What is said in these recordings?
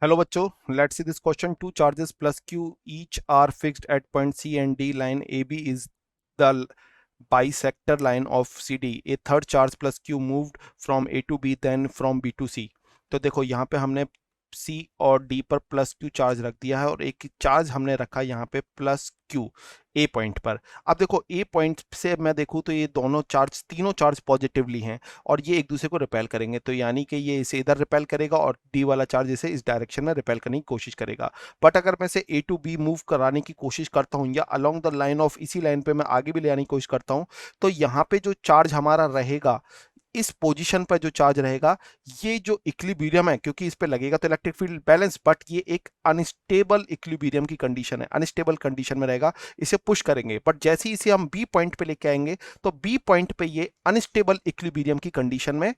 Hello बच्चों, let's see this question. Two charges plus Q each are fixed at point C and D. Line AB is the bisector line of CD. A third charge plus Q moved from A to B, then from B to C. तो देखो यहाँ पे हमने C और D पर plus Q charge रख दिया है और एक चार्ज हमने रखा यहाँ पे प्लस Q A पॉइंट पर। अब देखो A पॉइंट से मैं देखूँ तो ये दोनों चार्ज, तीनों चार्ज पॉजिटिवली हैं और ये एक दूसरे को रिपेल करेंगे, तो यानी कि ये इसे इधर रिपेल करेगा और डी वाला चार्ज इसे इस डायरेक्शन में रिपेल करने की कोशिश करेगा। बट अगर मैं इसे ए टू बी मूव कराने की कोशिश करता हूँ या अलोंग द लाइन ऑफ इसी लाइन पे मैं आगे भी ले आने की कोशिश करता हूँ, तो यहाँ पे जो चार्ज हमारा रहेगा, इस पोजीशन पर जो चार्ज रहेगा, ये जो इक्विलिब्रियम है, क्योंकि इस पे लगेगा तो इलेक्ट्रिक फील्ड बैलेंस, बट ये एक अनस्टेबल इक्विलिब्रियम की कंडीशन है, अनस्टेबल कंडीशन में रहेगा। इसे पुश करेंगे, बट जैसे ही इसे हम बी पॉइंट पे लेके आएंगे तो बी पॉइंट पे ये अनस्टेबल इक्विलिब्रियम की कंडीशन में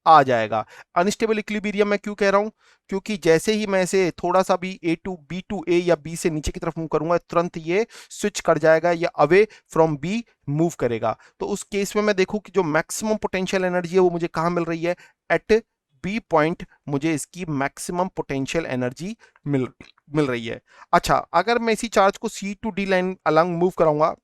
आ जाएगा। अनस्टेबल इक्विलिब्रियम मैं क्यों कह रहा हूं? क्योंकि जैसे ही मैं इसे थोड़ा सा भी ए टू बी टू ए या बी से नीचे की तरफ मूव करूंगा, तुरंत ये स्विच कर जाएगा या अवे फ्रॉम बी मूव करेगा। तो उस केस में मैं देखूं कि जो मैक्सिमम पोटेंशियल एनर्जी है वो मुझे कहां मिल रही है, एट बी पॉइंट मुझे इसकी मैक्सिमम पोटेंशियल एनर्जी मिल मिल रही है। अच्छा, अगर मैं इसी चार्ज को C to D line along move कराऊंगा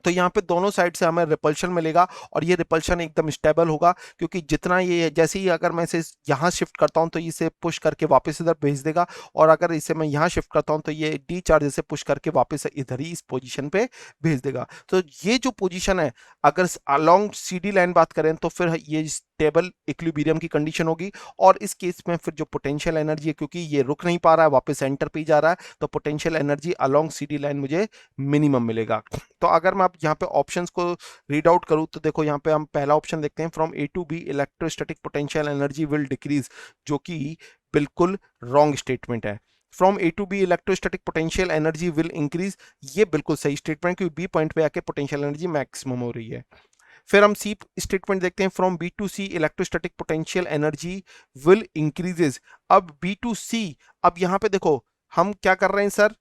तो यहाँ पे दोनों साइड से हमें रिपल्शन मिलेगा और ये रिपल्शन एकदम स्टेबल होगा, क्योंकि जितना ये जैसे ही अगर मैं इसे यहाँ शिफ्ट करता हूँ तो इसे पुश करके वापस इधर भेज देगा, और अगर इसे मैं यहाँ शिफ्ट करता हूँ तो ये डी चार्ज इसे पुश करके वापस इधर ही इस पोजीशन पे भेज देगा। तो ये जो पोजीशन है, अगर अलोंग सी डी लाइन बात करें तो फिर ये स्टेबल इक्विलिब्रियम की कंडीशन होगी। और इस केस में फिर जो पोटेंशियल एनर्जी है, क्योंकि ये रुक नहीं पा रहा है, वापस सेंटर पे ही जा रहा है, तो potential energy along C D line मुझे मिनिमम मिलेगा। तो अगर मैं आप यहाँ पे ऑप्शंस को रीड आउट करूँ तो देखो यहाँ पे हम पहला ऑप्शन देखते हैं, from A to B electrostatic potential energy will decrease, जो कि बिल्कुल रॉन्ग स्टेटमेंट है। From A to B electrostatic potential energy will increase, ये बिल्कुल सही स्टेटमेंट, क्योंकि बी पॉइंट पे आके पोटेंशियल एनर्जी मैक्सिमम हो रही है। फिर हम सी स्टेटमेंट देखते हैं, from B to C electrostatic potential energy will increases. अब बी टू सी, अब यहाँ पे देखो हम क्या कर रहे हैं सर,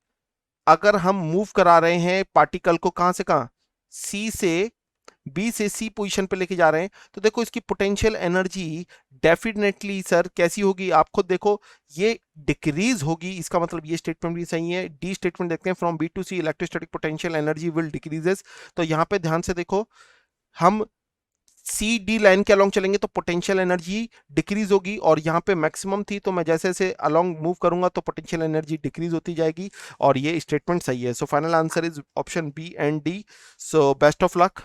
अगर हम मूव करा रहे हैं पार्टिकल को कहां से कहां, सी से बी से सी पोजीशन पे लेके जा रहे हैं, तो देखो इसकी पोटेंशियल एनर्जी डेफिनेटली सर कैसी होगी, आप खुद देखो, ये डिक्रीज होगी। इसका मतलब ये स्टेटमेंट भी सही है। डी स्टेटमेंट देखते हैं, from B to C electrostatic potential energy will decreases, तो यहां पे ध्यान से देखो, हम सी डी लाइन के अलोंग चलेंगे तो पोटेंशियल एनर्जी डिक्रीज होगी, और यहाँ पे मैक्सिमम थी, तो मैं जैसे जैसे अलोंग मूव करूंगा तो पोटेंशियल एनर्जी डिक्रीज होती जाएगी, और ये स्टेटमेंट सही है। So final answer is option B and D. So best of luck.